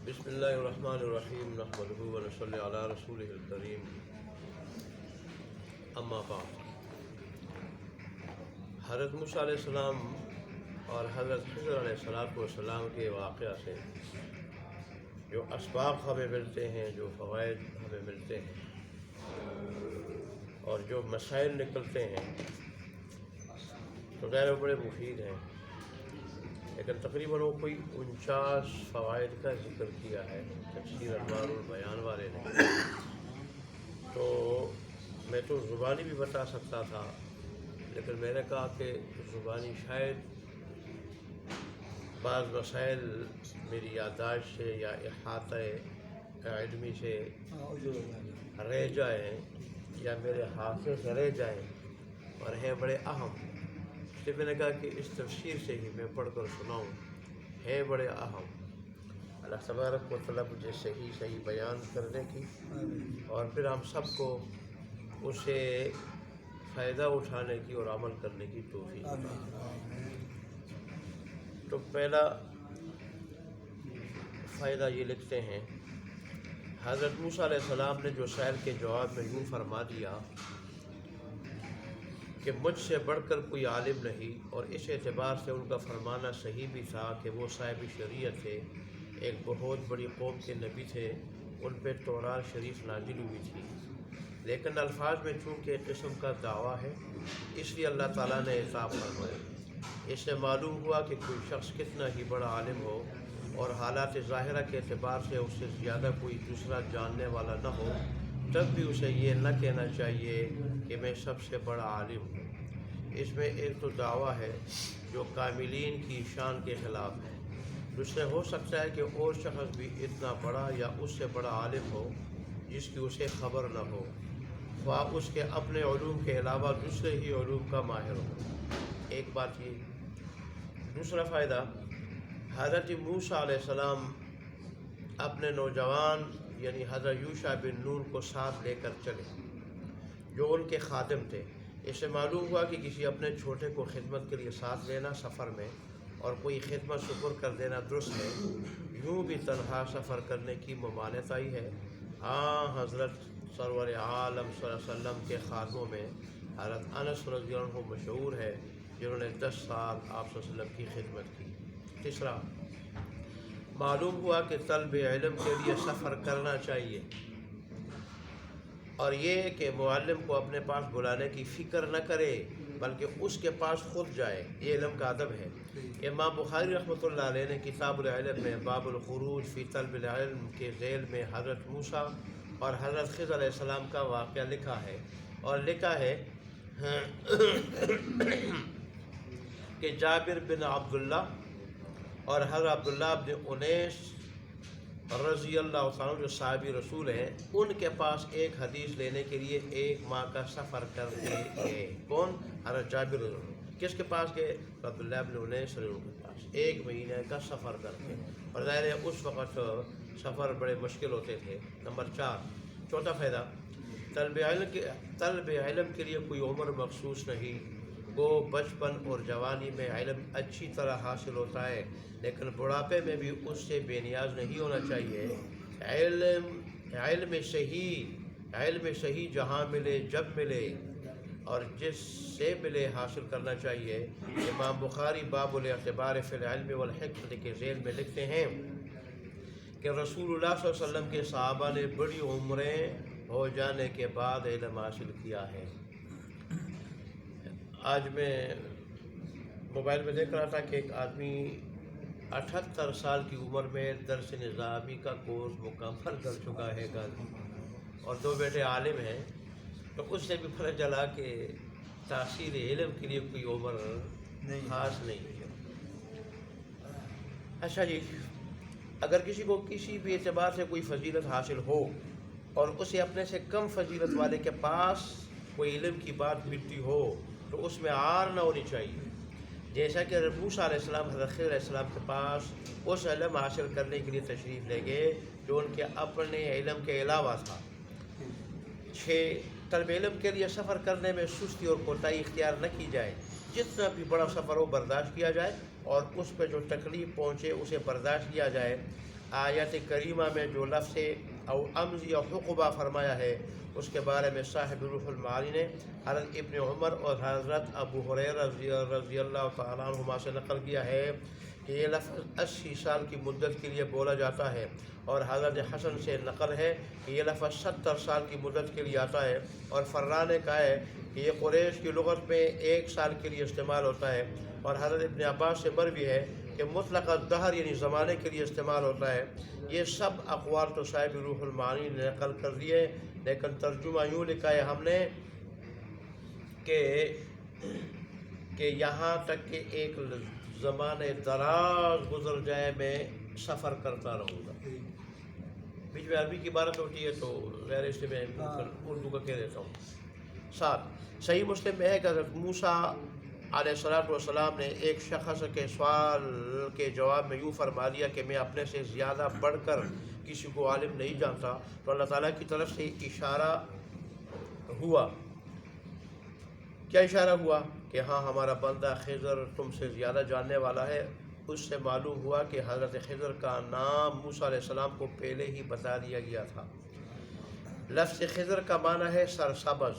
بسم اللہ الرحمن الرحیم نحمدہ و نصلی علی رسولہ الکریم اما بعد۔ حضرت موسیٰ علیہ السلام اور حضرت خضر علیہ السلام کے واقعہ سے جو اسباق ہمیں ملتے ہیں، جو فوائد ہمیں ملتے ہیں اور جو مسائل نکلتے ہیں تو غیر بڑے مفید ہیں، لیکن تقریباً وہ کوئی 49 فوائد کا ذکر کیا ہے تفسیر انوار البیان والے نے۔ تو میں تو زبانی بھی بتا سکتا تھا، لیکن میں نے کہا کہ زبانی شاید بعض مسائل میری یادداشت سے یا احاطہ علمی سے رہ جائیں یا میرے حافظے سے رہ جائیں اور ہیں بڑے اہم، اس لیے میں نے کہا کہ اس تفسیر سے ہی میں پڑھ کر سناؤں، ہے بڑے اہم۔ اللہ تبارک و تعالیٰ مجھے صحیح بیان کرنے کی اور پھر ہم سب کو اسے فائدہ اٹھانے کی اور عمل کرنے کی توفیق عطا۔ تو پہلا فائدہ یہ لکھتے ہیں، حضرت موسیٰ علیہ السلام نے جو سائل کے جواب میں یوں فرما دیا کہ مجھ سے بڑھ کر کوئی عالم نہیں، اور اس اعتبار سے ان کا فرمانا صحیح بھی تھا کہ وہ صاحب شریعت تھے، ایک بہت بڑی قوم کے نبی تھے، ان پہ تورات شریف نازل ہوئی تھی، لیکن الفاظ میں چونکہ ایک قسم کا دعویٰ ہے، اس لیے اللہ تعالیٰ نے عتاب فرمایا۔ اس سے معلوم ہوا کہ کوئی شخص کتنا ہی بڑا عالم ہو اور حالات ظاہرہ کے اعتبار سے اس سے زیادہ کوئی دوسرا جاننے والا نہ ہو، تب بھی اسے یہ نہ کہنا چاہیے کہ میں سب سے بڑا عالم ہوں۔ اس میں ایک تو دعویٰ ہے جو کاملین کی شان کے خلاف ہے، دوسرے ہو سکتا ہے کہ اور شخص بھی اتنا بڑا یا اس سے بڑا عالم ہو جس کی اسے خبر نہ ہو، خواہ اس کے اپنے علوم کے علاوہ دوسرے ہی علوم کا ماہر ہو۔ ایک بات یہ۔ دوسرا فائدہ، حضرت موسیٰ علیہ السلام اپنے نوجوان یعنی حضرت یوشع بن نون کو ساتھ لے کر چلے جو ان کے خادم تھے۔ اس سے معلوم ہوا کہ کسی اپنے چھوٹے کو خدمت کے لیے ساتھ لینا سفر میں اور کوئی خدمت سپر کر دینا درست ہے، یوں بھی تنہا سفر کرنے کی ممانعت آئی ہے۔ ہاں، حضرت سرور عالم صلی اللہ علیہ وسلم کے خادموں میں حضرت انس رضی اللہ عنہ مشہور ہے، جنہوں نے 10 سال آپ صلی اللہ علیہ وسلم کی خدمت کی۔ تیسرا، معلوم ہوا کہ طلب علم کے لیے سفر کرنا چاہیے، اور یہ کہ معلم کو اپنے پاس بلانے کی فکر نہ کرے بلکہ اس کے پاس خود جائے، یہ علم کا ادب ہے۔ امام بخاری رحمۃ اللہ علیہ نے کتاب العلم میں باب الخروج فی طلب العلم کے ذیل میں حضرت موسیٰ اور حضرت خضر علیہ السلام کا واقعہ لکھا ہے، اور لکھا ہے کہ جابر بن عبداللہ اور حضرت عبداللہ بن انیس رضی اللہ عنہ جو صحابی رسول ہیں، ان کے پاس ایک حدیث لینے کے لیے 1 ماہ کا سفر کرتے گئے۔ کون؟ حضرت جابر رضی اللہ عنہ۔ کس کے پاس گئے؟ عبداللہ بن انیس رضی اللہ عنہ کے پاس، 1 مہینے کا سفر کرتے، اور ظاہر ہے اس وقت سفر بڑے مشکل ہوتے تھے۔ نمبر 4، چوتھا فائدہ، طلب علم کے لیے کوئی عمر مخصوص نہیں، وہ بچپن اور جوانی میں علم اچھی طرح حاصل ہوتا ہے، لیکن بڑھاپے میں بھی اس سے بے نیاز نہیں ہونا چاہیے۔ علم صحیح جہاں ملے جب ملے اور جس سے ملے حاصل کرنا چاہیے۔ امام بخاری باب الاعتبار فی العلم والحکمت کے ذیل میں لکھتے ہیں کہ رسول اللہ صلی اللہ علیہ وسلم کے صحابہ نے بڑی عمریں ہو جانے کے بعد علم حاصل کیا ہے۔ آج میں موبائل میں دیکھ رہا تھا کہ ایک آدمی 78 سال کی عمر میں درس نظامی کا کورس مکمل کر چکا ہے اور 2 بیٹے عالم ہیں، تو اس سے بھی پتہ چلا کہ تحصیل علم کے لیے کوئی عمر خاص نہیں ہے۔ اچھا جی، اگر کسی کو کسی بھی اعتبار سے کوئی فضیلت حاصل ہو اور اسے اپنے سے کم فضیلت والے کے پاس کوئی علم کی بات ملتی ہو تو اس میں عار نہ ہونی چاہیے، جیسا کہ موسیٰ علیہ السلام حضرت خضر علیہ السلام کے پاس اس علم حاصل کرنے کے لیے تشریف لے گئے جو ان کے اپنے علم کے علاوہ تھا۔ 6، طلب علم کے لیے سفر کرنے میں سستی اور کوتاہی اختیار نہ کی جائے، جتنا بھی بڑا سفر ہو برداشت کیا جائے اور اس پہ جو تکلیف پہنچے اسے برداشت کیا جائے۔ آیت کریمہ میں جو لفظ او امز یا حقبہ فرمایا ہے اس کے بارے میں صاحب روح المعانی نے حضرت ابن عمر اور حضرت ابو ہریرہ رضی اللہ تعالیٰ عنہما سے نقل کیا ہے کہ یہ لفظ 80 سال کی مدت کے لیے بولا جاتا ہے، اور حضرت حسن سے نقل ہے کہ یہ لفظ 70 سال کی مدت کے لیے آتا ہے، اور فرا نے کہا ہے کہ یہ قریش کی لغت میں 1 سال کے لیے استعمال ہوتا ہے، اور حضرت ابن عباس سے مروی ہے کہ مطلق دہر یعنی زمانے کے لیے استعمال ہوتا ہے۔ یہ سب اقوال تو صاحب روح المعانی نے نقل کر دیے، لیکن ترجمہ یوں لکھا ہے ہم نے کہ یہاں تک کہ ایک زمانے دراز گزر جائے میں سفر کرتا رہوں گا۔ بیچ میں عربی کی عبارت ہوتی ہے تو غیر اس میں اردو کا کہہ دیتا ہوں۔ 7 صحیح مسلم میں ہے کہ حضرت موسیٰ علیہ السلام نے ایک شخص کے سوال کے جواب میں یوں فرما دیا کہ میں اپنے سے زیادہ بڑھ کر کسی کو عالم نہیں جانتا، تو اللہ تعالیٰ کی طرف سے اشارہ ہوا۔ کیا اشارہ ہوا؟ کہ ہاں ہمارا بندہ خضر تم سے زیادہ جاننے والا ہے۔ اس سے معلوم ہوا کہ حضرت خضر کا نام موسیٰ علیہ السلام کو پہلے ہی بتا دیا گیا تھا۔ لفظ خضر کا معنی ہے سرسبز۔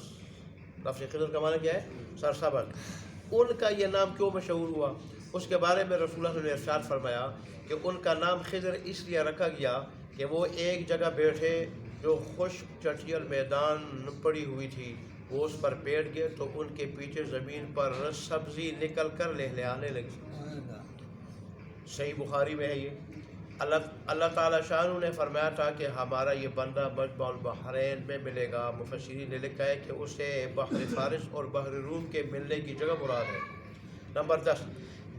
لفظ خضر کا معنی کیا ہے؟ سرسبز۔ ان کا یہ نام کیوں مشہور ہوا؟ اس کے بارے میں رسول اللہ نے ارشاد فرمایا کہ ان کا نام خضر اس لیے رکھا گیا کہ وہ ایک جگہ بیٹھے جو خشک چٹیل میدان پڑی ہوئی تھی، وہ اس پر بیٹھ گئے تو ان کے پیچھے زمین پر سبزی نکل کر لہلہانے لگی۔ صحیح بخاری میں ہے یہ۔ اللہ تعالیٰ شان نے فرمایا تھا کہ ہمارا یہ بندہ مجمع البحرین میں ملے گا۔ مفسرین نے لکھا ہے کہ اسے بحر فارس اور بحر روم کے ملنے کی جگہ مراد ہے۔ نمبر 10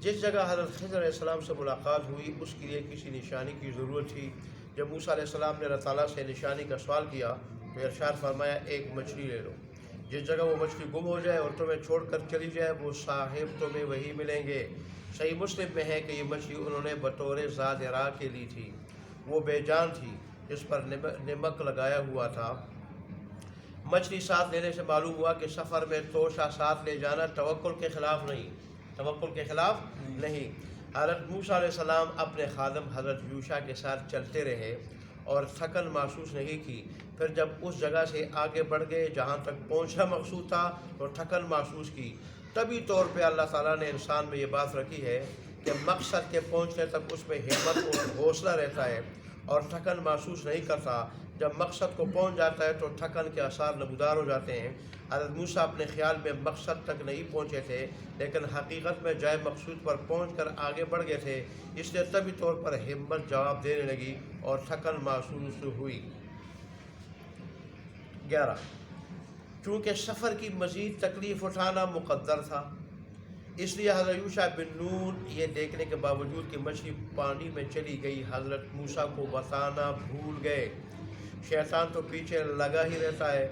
جس جگہ حضرت خضر علیہ السلام سے ملاقات ہوئی اس کے لیے کسی نشانی کی ضرورت تھی۔ جب موسیٰ علیہ السلام نے اللہ تعالیٰ سے نشانی کا سوال کیا تو ارشاد فرمایا ایک مچھلی لے لو، جس جگہ وہ مچھلی گم ہو جائے اور تمہیں چھوڑ کر چلی جائے وہ صاحب تمہیں وہی ملیں گے۔ صحیح مسلم میں ہے کہ یہ مچھلی انہوں نے بطور ذات راہ کے لی تھی، وہ بے جان تھی، اس پر نمک لگایا ہوا تھا۔ مچھلی ساتھ لینے سے معلوم ہوا کہ سفر میں توشہ ساتھ لے جانا توکل کے خلاف نہیں۔ حضرت موسیٰ علیہ السلام اپنے خادم حضرت یوشع کے ساتھ چلتے رہے اور تھکن محسوس نہیں کی۔ پھر جب اس جگہ سے آگے بڑھ گئے جہاں تک پہنچنا مقصود تھا تو تھکن محسوس کی۔ طبی طور پہ اللہ تعالیٰ نے انسان میں یہ بات رکھی ہے کہ مقصد کے پہنچنے تک اس میں ہمت اور حوصلہ رہتا ہے اور تھکن محسوس نہیں کرتا۔ جب مقصد کو پہنچ جاتا ہے تو تھکن کے آثار نمودار ہو جاتے ہیں۔ حضرت موسیٰ اپنے خیال میں مقصد تک نہیں پہنچے تھے، لیکن حقیقت میں جائے مقصود پر پہنچ کر آگے بڑھ گئے تھے، اس لیے طبی طور پر ہمت جواب دینے لگی اور تھکن محسوس ہوئی۔ 11 چونکہ سفر کی مزید تکلیف اٹھانا مقدر تھا، اس لیے حضرت یوشع بن نون یہ دیکھنے کے باوجود کہ مچھلی پانی میں چلی گئی حضرت موسیٰ کو بتانا بھول گئے۔ شیطان تو پیچھے لگا ہی رہتا ہے،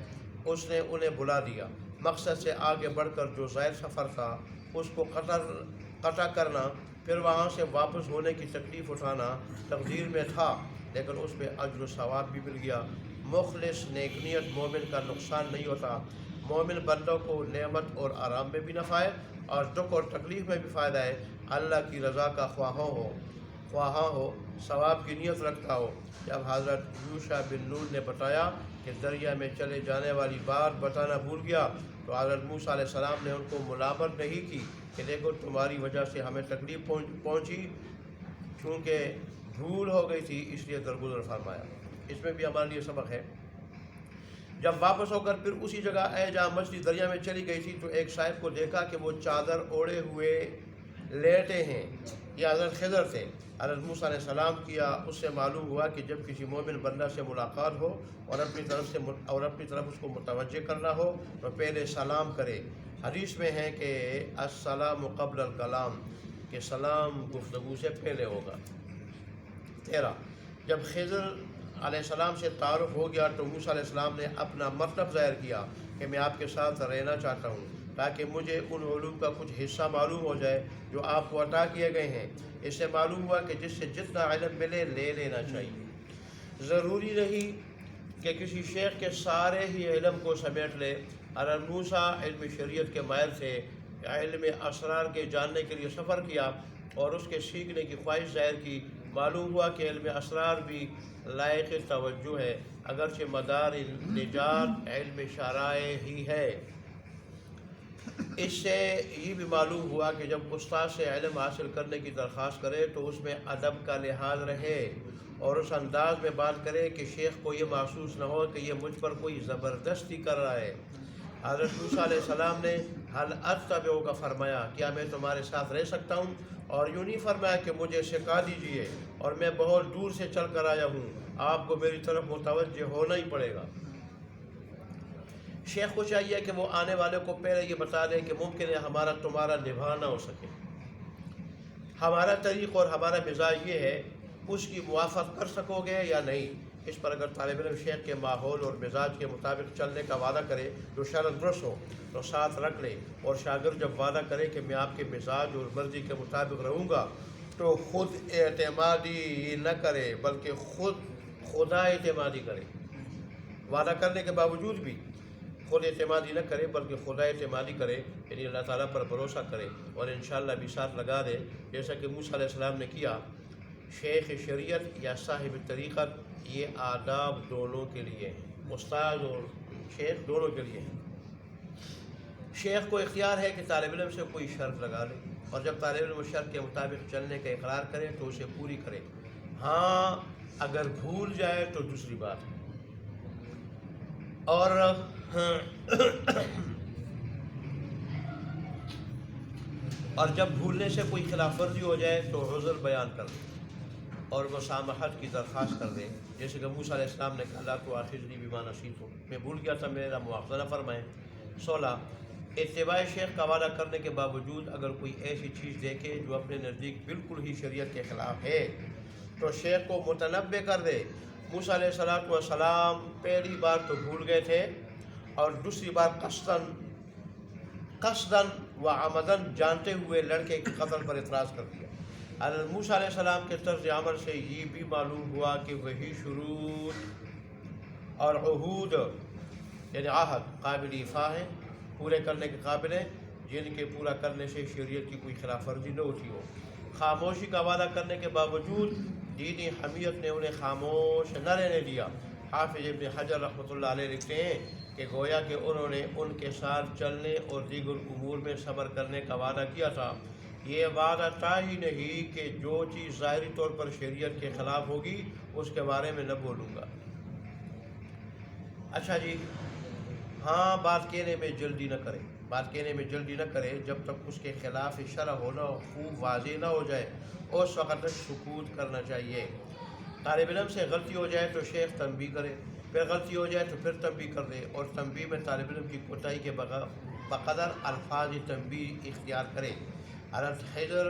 اس نے انہیں بلا دیا۔ مقصد سے آگے بڑھ کر جو زائد سفر تھا اس کو قطع کرنا، پھر وہاں سے واپس ہونے کی تکلیف اٹھانا تقدیر میں تھا، لیکن اس میں اجر و ثواب بھی مل گیا۔ مخلص نیک نیت مومن کا نقصان نہیں ہوتا۔ مومن بندوں کو نعمت اور آرام میں بھی نفع ہے اور دکھ اور تکلیف میں بھی فائدہ ہے۔ اللہ کی رضا کا خواہاں ہو، ثواب کی نیت رکھتا ہو۔ جب حضرت یوشع بن نون نے بتایا کہ دریا میں چلے جانے والی بات بتانا بھول گیا تو حضرت موسیٰ علیہ السلام نے ان کو ملامت نہیں کی کہ دیکھو تمہاری وجہ سے ہمیں تکلیف پہنچی، چونکہ بھول ہو گئی تھی اس لیے درگزر فرمایا۔ اس میں بھی ہمارے لیے سبق ہے۔ جب واپس ہو کر پھر اسی جگہ آئے جہاں مچھلی دریا میں چلی گئی تھی تو ایک صاحب کو دیکھا کہ وہ چادر اوڑھے ہوئے لیٹے ہیں، یہ حضرت خضر تھے۔ حضرت موسیٰ علیہ السلام کیا، اس سے معلوم ہوا کہ جب کسی مومن بندہ سے ملاقات ہو اور اپنی طرف اس کو متوجہ کرنا ہو تو پہلے سلام کرے۔ حدیث میں ہے کہ السلام قبل الکلام، کہ سلام گفتگو سے پہلے ہوگا۔ 13 جب خضر علیہ السلام سے تعارف ہو گیا تو موسیٰ علیہ السلام نے اپنا مطلب ظاہر کیا کہ میں آپ کے ساتھ رہنا چاہتا ہوں تاکہ مجھے ان علوم کا کچھ حصہ معلوم ہو جائے جو آپ کو عطا کیے گئے ہیں۔ اس سے معلوم ہوا کہ جس سے جتنا علم ملے لے لینا چاہیے، ضروری نہیں کہ کسی شیخ کے سارے ہی علم کو سمیٹ لے۔ حضرت موسیٰ علم شریعت کے ماہر تھے، علم اسرار کے جاننے کے لیے سفر کیا اور اس کے سیکھنے کی خواہش ظاہر کی معلوم ہوا کہ علم اسرار بھی لائق توجہ ہے، اگرچہ مدار نجات علم شرائع ہی ہے۔ اس سے یہ بھی معلوم ہوا کہ جب استاد سے علم حاصل کرنے کی درخواست کرے تو اس میں ادب کا لحاظ رہے اور اس انداز میں بات کرے کہ شیخ کو یہ محسوس نہ ہو کہ یہ مجھ پر کوئی زبردستی کر رہا ہے۔ حضرت موسیٰ علیہ السلام نے حل اتبعک کا فرمایا، کیا میں تمہارے ساتھ رہ سکتا ہوں؟ اور یوں نہیں فرمایا کہ مجھے سکھا دیجئے اور میں بہت دور سے چل کر آیا ہوں، آپ کو میری طرف متوجہ ہونا ہی پڑے گا۔ شیخ کو چاہیے کہ وہ آنے والے کو پہلے یہ بتا دے کہ ممکن ہے ہمارا تمہارا نبھا نہ ہو سکے، ہمارا طریق اور ہمارا مزاج یہ ہے، اس کی موافقت کر سکو گے یا نہیں۔ اس پر اگر طالب علم شیخ کے ماحول اور مزاج کے مطابق چلنے کا وعدہ کرے جو شرط درست ہو تو ساتھ رکھ لے، اور شاگرد جب وعدہ کرے کہ میں آپ کے مزاج اور مرضی کے مطابق رہوں گا تو خود اعتمادی نہ کرے بلکہ خدا اعتمادی کرے۔ وعدہ کرنے کے باوجود بھی خود اعتمادی نہ کرے بلکہ خدا اعتمادی کرے، یعنی اللہ تعالیٰ پر بھروسہ کرے اور انشاءاللہ بھی ساتھ لگا دے، جیسا کہ موسیٰ علیہ السلام نے کیا۔ شیخ شریعت یا صاحب طریقت یہ آداب دونوں کے لیے ہیں، استاد اور شیخ دونوں کے لیے ہیں۔ شیخ کو اختیار ہے کہ طالب علم سے کوئی شرط لگا لے، اور جب طالب علم شرط کے مطابق چلنے کا اقرار کرے تو اسے پوری کرے۔ ہاں اگر بھول جائے تو دوسری بات ہے، اور جب بھولنے سے کوئی خلاف ورزی ہو جائے تو عذر بیان کر دے اور مسامحت کی درخواست کر دے، جیسے کہ موسیٰ علیہ السلام نے کہا لا تؤاخذنی بما نسیت، میں بھول گیا تھا، میرا مواخذہ نہ فرمائیں۔ 16 اتباع شیخ کا وعدہ کرنے کے باوجود اگر کوئی ایسی چیز دیکھے جو اپنے نزدیک بالکل ہی شریعت کے خلاف ہے تو شیخ کو متنبہ کر دے۔ موسیٰ علیہ السلام پہلی بار تو بھول گئے تھے اور دوسری بار قصداً و عمداً جانتے ہوئے لڑکے کے قتل پر اعتراض کر دیا۔ حضرت موسیٰ علیہ السلام کے طرز عمل سے یہ بھی معلوم ہوا کہ وہی شروط اور عہود یعنی عہد قابل ایفا ہیں، پورے کرنے کے قابل ہیں، جن کے پورا کرنے سے شریعت کی کوئی خلاف ورزی نہ ہوتی ہو۔ خاموشی کا وعدہ کرنے کے باوجود دینی حمیت نے انہیں خاموش نہ رہنے دیا۔ حافظ ابن حجر رحمۃ اللہ علیہ لکھتے ہیں کہ گویا کہ انہوں نے ان کے ساتھ چلنے اور دیگر امور میں صبر کرنے کا وعدہ کیا تھا۔ یہ وعدہ تھا ہی نہیں کہ جو چیز ظاہری طور پر شریعت کے خلاف ہوگی اس کے بارے میں نہ بولوں گا۔ اچھا جی، ہاں بات کہنے میں جلدی نہ کرے جب تک اس کے خلاف شرع ہونا خوب واضح نہ ہو جائے، اس وقت تک سکوت کرنا چاہیے۔ طالب علم سے غلطی ہو جائے تو شیخ تنبیہ کرے، پھر غلطی ہو جائے تو پھر تنبیہ کر دے، اور تنبیہ میں طالب علم کی کوتاہی کے بقدر الفاظ تنبیہ اختیار کرے۔ حضرت خضر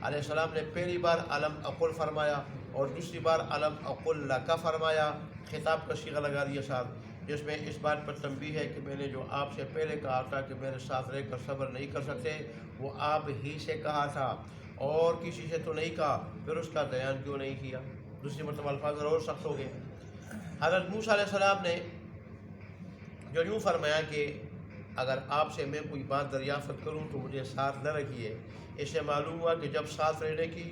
علیہ السلام نے پہلی بار الم اقل فرمایا اور دوسری بار الم اقل لک فرمایا، خطاب کا صیغہ لگا دیا ساتھ، جس میں اس بات پر تنبیہ ہے کہ میں نے جو آپ سے پہلے کہا تھا کہ میرے ساتھ رہ کر صبر نہیں کر سکتے وہ آپ ہی سے کہا تھا اور کسی سے تو نہیں کہا، پھر اس کا بیان کیوں نہیں کیا؟ دوسری مرتبہ الفاظ اور سخت ہو گئے۔ حضرت موسیٰ علیہ السلام نے جو یوں فرمایا کہ اگر آپ سے میں کوئی بات دریافت کروں تو مجھے ساتھ نہ رکھیے، اس سے معلوم ہوا کہ جب ساتھ رہنے کی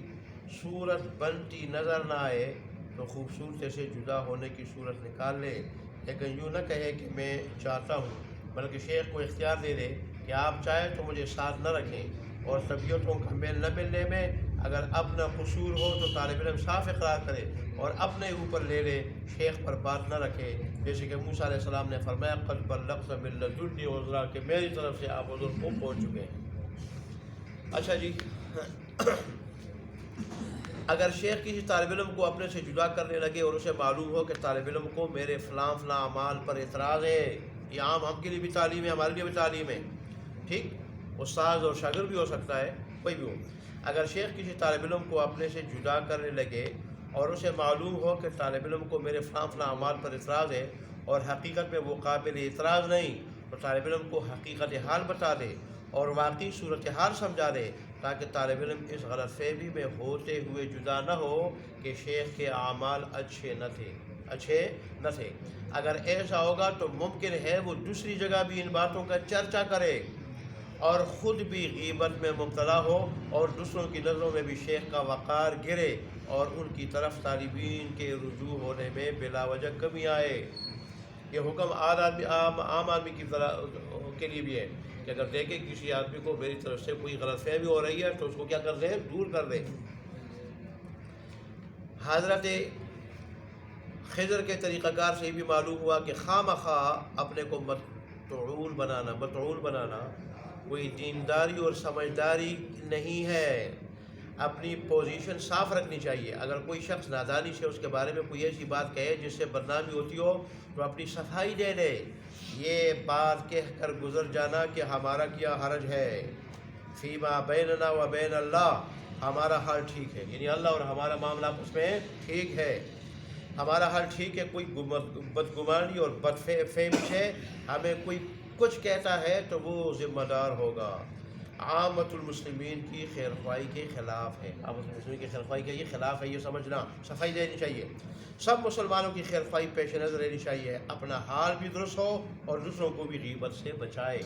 صورت بنتی نظر نہ آئے تو خوبصورتی سے جدا ہونے کی صورت نکال لے، لیکن یوں نہ کہے کہ میں چاہتا ہوں، بلکہ شیخ کو اختیار دے دے کہ آپ چاہیں تو مجھے ساتھ نہ رکھیں، اور طبیعتوں کا میل نہ ملنے میں اگر اپنا قصور ہو تو طالب علم صاف اقرار کرے اور اپنے اوپر لے لے، شیخ پر بات نہ رکھے، جیسے کہ موسیٰ علیہ السلام نے فرمایا قد بلغت من لدنی عذرا، کہ میری طرف سے آپ عذر کو پہنچ چکے ہیں۔ اچھا جی، اگر شیخ کسی طالب علم کو اپنے سے جدا کرنے لگے اور اسے معلوم ہو کہ طالب علم کو میرے فلاں اعمال پر اعتراض ہے، یہ عام ہم کے لیے بھی تعلیم ہے، ہمارے لیے بھی تعلیم ہے، ٹھیک، استاد اور شاگرد بھی ہو سکتا ہے، کوئی بھی ہو۔ اگر شیخ کسی طالب علم کو اپنے سے جدا کرنے لگے اور اسے معلوم ہو کہ طالب علم کو میرے فلاں اعمال پر اعتراض ہے اور حقیقت میں وہ قابل اعتراض نہیں، تو طالب علم کو حقیقت حال بتا دے اور واقعی صورتحال سمجھا دے، تاکہ طالب علم اس غلط فہمی میں ہوتے ہوئے جدا نہ ہو کہ شیخ کے اعمال اچھے نہ تھے۔ اگر ایسا ہوگا تو ممکن ہے وہ دوسری جگہ بھی ان باتوں کا چرچا کرے اور خود بھی غیبت میں مبتلا ہو اور دوسروں کی نظروں میں بھی شیخ کا وقار گرے اور ان کی طرف طالبین کے رجوع ہونے میں بلا وجہ کمی آئے۔ یہ حکم عام آدمی کی طرح کے لیے بھی ہے کہ اگر دیکھیں کسی آدمی کو میری طرف سے کوئی غلط فہمی ہو رہی ہے تو اس کو کیا کر دیں؟ دور کر دیں۔ حضرت خضر کے طریقہ کار سے یہ بھی معلوم ہوا کہ خواہ مخواہ اپنے کو متعول بنانا کوئی دینداری اور سمجھداری نہیں ہے۔ اپنی پوزیشن صاف رکھنی چاہیے۔ اگر کوئی شخص نادانی سے اس کے بارے میں کوئی ایسی بات کہے جس سے بدنامی ہوتی ہو تو اپنی صفائی دے دے۔ یہ بات کہہ کر گزر جانا کہ ہمارا کیا حرج ہے، فیما بیننا و بین اللہ، ہمارا حال ٹھیک ہے، یعنی اللہ اور ہمارا معاملہ اس میں ٹھیک ہے، ہمارا حال ٹھیک ہے۔ کوئی بدگمانی اور بد فہمی سے ہمیں کوئی کچھ کہتا ہے تو وہ ذمہ دار ہوگا۔ عامت المسلمین کی خیر خواہی کے خلاف ہے، عامت المسلمین کی خیر خواہی کے یہ خلاف ہے، یہ سمجھنا، صفائی دینی چاہیے۔ سب مسلمانوں کی خیر خواہی پیش نظر رہنی چاہیے، اپنا حال بھی درست ہو اور دوسروں کو بھی غیبت سے بچائے۔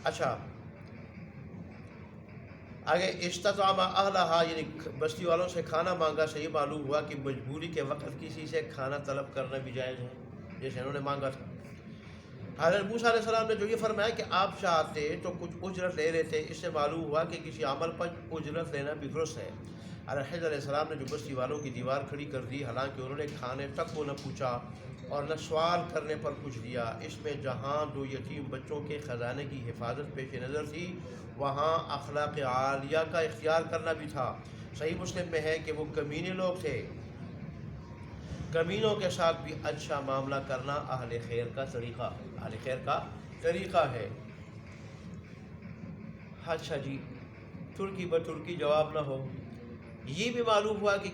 اچھا آگے، استطعم اہلہا یعنی بستی والوں سے کھانا مانگا سے یہ معلوم ہوا کہ مجبوری کے وقت کسی سے کھانا طلب کرنا بھی جائز ہے، جیسے انہوں نے مانگا تھا۔ حضرت موسیٰ علیہ السلام نے جو یہ فرمایا کہ آپ چاہتے تو کچھ اجرت لے لیتے، اس سے معلوم ہوا کہ کسی عمل پر اجرت لینا بھی درست ہے۔ حضرت خضر علیہ السلام نے جو بستی والوں کی دیوار کھڑی کر دی، حالانکہ انہوں نے کھانے تک کو نہ پوچھا اور نہ سوال کرنے پر کچھ دیا، اس میں جہاں 2 یتیم بچوں کے خزانے کی حفاظت پیش نظر تھی وہاں اخلاق عالیہ کا اختیار کرنا بھی تھا۔ صحیح مسلم میں ہے کہ وہ کمینے لوگ تھے، کمینوں کے ساتھ بھی اچھا معاملہ کرنا اہل خیر کا طریقہ ہے۔ اچھا جی، ترکی بترکی جواب نہ ہو۔ یہ بھی معلوم ہوا کہ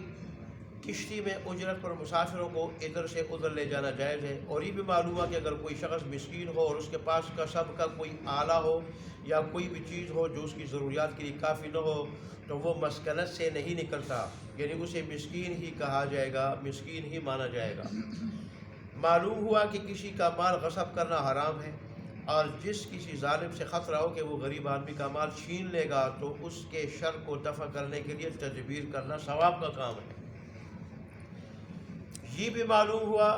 کشتی میں اجرت پر مسافروں کو ادھر سے ادھر لے جانا جائز ہے، اور یہ بھی معلوم ہوا کہ اگر کوئی شخص مسکین ہو اور اس کے پاس کسب کا کوئی آلہ ہو یا کوئی بھی چیز ہو جو اس کی ضروریات کے لیے کافی نہ ہو تو وہ مسکنت سے نہیں نکلتا، یعنی اسے مسکین ہی کہا جائے گا، مسکین ہی مانا جائے گا۔ معلوم ہوا کہ کسی کا مال غصب کرنا حرام ہے، اور جس کسی ظالم سے خطرہ ہو کہ وہ غریب آدمی کا مال چھین لے گا تو اس کے شر کو دفع کرنے کے لیے تدبیر کرنا ثواب کا کام ہے۔ یہ بھی معلوم ہوا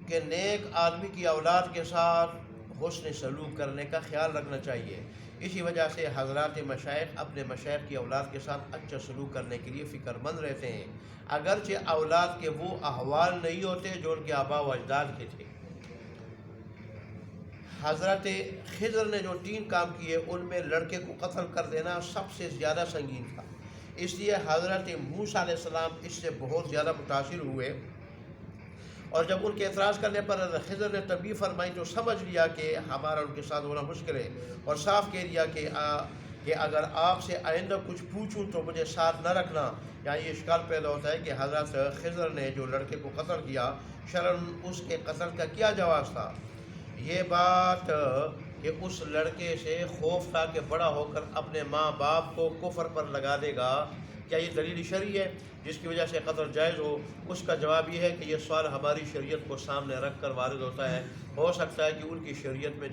کہ نیک آدمی کی اولاد کے ساتھ حسن سلوک کرنے کا خیال رکھنا چاہیے۔ اسی وجہ سے حضرات مشائخ اپنے مشائخ کی اولاد کے ساتھ اچھا سلوک کرنے کے لیے فکر مند رہتے ہیں، اگرچہ اولاد کے وہ احوال نہیں ہوتے جو ان کے آباء و اجداد کے تھے۔ حضرت خضر نے جو 3 کام کیے ان میں لڑکے کو قتل کر دینا سب سے زیادہ سنگین تھا، اس لیے حضرت موسیٰ علیہ السلام اس سے بہت زیادہ متاثر ہوئے، اور جب ان کے اعتراض کرنے پر حضرت خضر نے تنبیہ فرمائی تو سمجھ لیا کہ ہمارا ان کے ساتھ ہونا مشکل ہے، اور صاف کہہ دیا کہ اگر آپ سے آئندہ کچھ پوچھوں تو مجھے ساتھ نہ رکھنا۔ یہاں یہ اشکال پیدا ہوتا ہے کہ حضرت خضر نے جو لڑکے کو قتل کیا، شرعاً اس کے قتل کا کیا جواز تھا؟ یہ بات کہ اس لڑکے سے خوف تھا کہ بڑا ہو کر اپنے ماں باپ کو کفر پر لگا دے گا، کیا یہ دلیل شرعی ہے جس کی وجہ سے قتل جائز ہو؟ اس کا جواب یہ ہے کہ یہ سوال ہماری شریعت کو سامنے رکھ کر وارد ہوتا ہے، ہو سکتا ہے کہ ان کی شریعت میں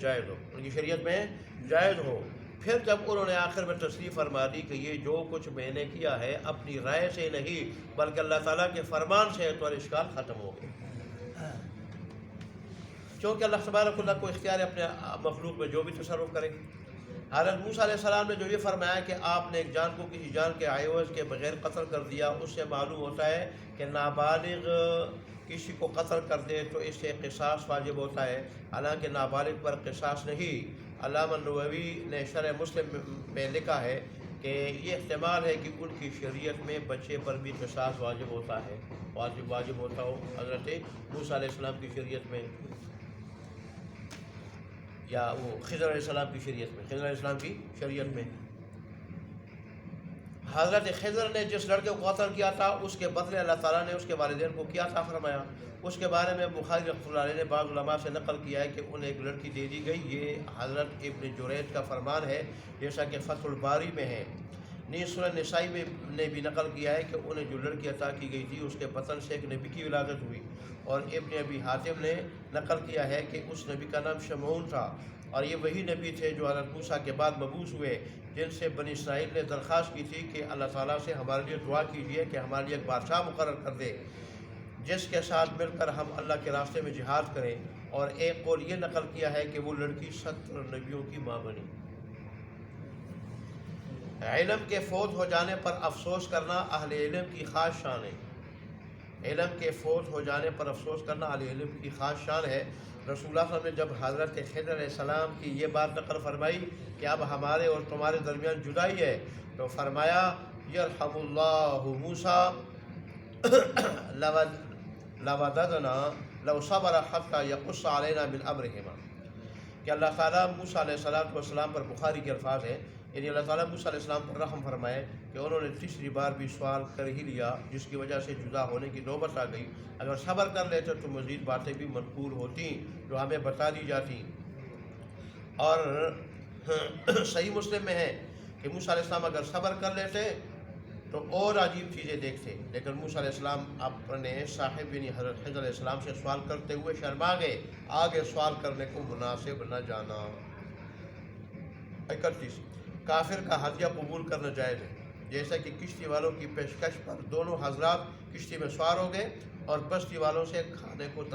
جائز ہو، پھر جب انہوں نے آخر میں تصریح فرما دی کہ یہ جو کچھ میں نے کیا ہے اپنی رائے سے نہیں بلکہ اللہ تعالیٰ کے فرمان سے ہے، تو اشکال ختم ہو گئے، کیونکہ اللہ تبارک اللہ کو اختیار ہے اپنے مخلوق میں جو بھی تصرف کرے۔ حضرت موسیٰ علیہ السلام نے جو یہ فرمایا کہ آپ نے ایک جان کو کسی جان کے عوض کے بغیر قتل کر دیا، اس سے معلوم ہوتا ہے کہ نابالغ کسی کو قتل کر دے تو اس سے قصاص واجب ہوتا ہے، حالانکہ نابالغ پر قصاص نہیں۔ علامہ نووی نے شرح مسلم میں لکھا ہے کہ یہ احتمال ہے کہ ان کی شریعت میں بچے پر بھی قصاص واجب ہوتا ہے، واجب ہوتا ہو حضرت موسیٰ علیہ السلام کی شریعت میں، یا وہ خضر علیہ السلام کی شریعت میں۔ حضرت خضر نے جس لڑکے کو قتل کیا تھا اس کے بدلے اللہ تعالیٰ نے اس کے والدین کو کیا عطا فرمایا، اس کے بارے میں بخاری رحمۃ اللہ علیہ نے بعض علماء سے نقل کیا ہے کہ انہیں ایک لڑکی دے دی گئی۔ یہ حضرت ابن جریج کا فرمان ہے، جیسا کہ فتح الباری میں ہے۔ سنن نسائی میں نے بھی نقل کیا ہے کہ انہیں جو لڑکی عطا کی گئی تھی اس کے بطن سے ایک نبی کی ولادت ہوئی، اور ابن ابی حاتم نے نقل کیا ہے کہ اس نبی کا نام شمعون تھا، اور یہ وہی نبی تھے جو حضرت موسیٰ کے بعد مبعوث ہوئے، جن سے بنی اسرائیل نے درخواست کی تھی کہ اللہ تعالیٰ سے ہمارے لیے دعا کیجیے کہ ہمارے لیے ایک بادشاہ مقرر کر دے جس کے ساتھ مل کر ہم اللہ کے راستے میں جہاد کریں۔ اور ایک قول یہ نقل کیا ہے کہ وہ لڑکی 70 نبیوں کی ماں بنی۔ علم کے فوت ہو جانے پر افسوس کرنا اہل علم کی خاص شان ہے۔ علم کے فوت ہو جانے پر افسوس کرنا اہل علم کی خاص شان ہے۔ رسول اللہ صلی اللہ علیہ وسلم نے جب حضرت خضر علیہ السلام کی یہ بات نقل فرمائی کہ اب ہمارے اور تمہارے درمیان جدائی ہے، تو فرمایا یرحم اللہ موسیٰ لوددنا لو صبر حتى يقص علينا من امرهما، کہ اللہ تعالیٰ موسیٰ علیہ السلام پر، بخاری کے الفاظ ہیں، یعنی اللہ تعالیٰ موسیٰ علیہ السلام پر رحم فرمائے کہ انہوں نے تیسری بار بھی سوال کر ہی لیا جس کی وجہ سے جدا ہونے کی نوبت آ گئی، اگر صبر کر لیتے تو مزید باتیں بھی منقول ہوتی جو ہمیں بتا دی جاتی۔ اور صحیح مسلم میں ہے کہ موسیٰ علیہ السلام اگر صبر کر لیتے تو اور عجیب چیزیں دیکھتے، لیکن موسیٰ علیہ السلام اپنے صاحب یعنی حضرت خضر علیہ السلام سے سوال کرتے ہوئے شرما گئے، آگے سوال کرنے کو مناسب نہ جانا۔ 31 کافر کا ہدیہ قبول کرنا جائز ہے، جیسا کہ کشتی والوں کی پیشکش پر دونوں حضرات کشتی میں سوار ہو گئے اور بستی والوں سے کھانے کو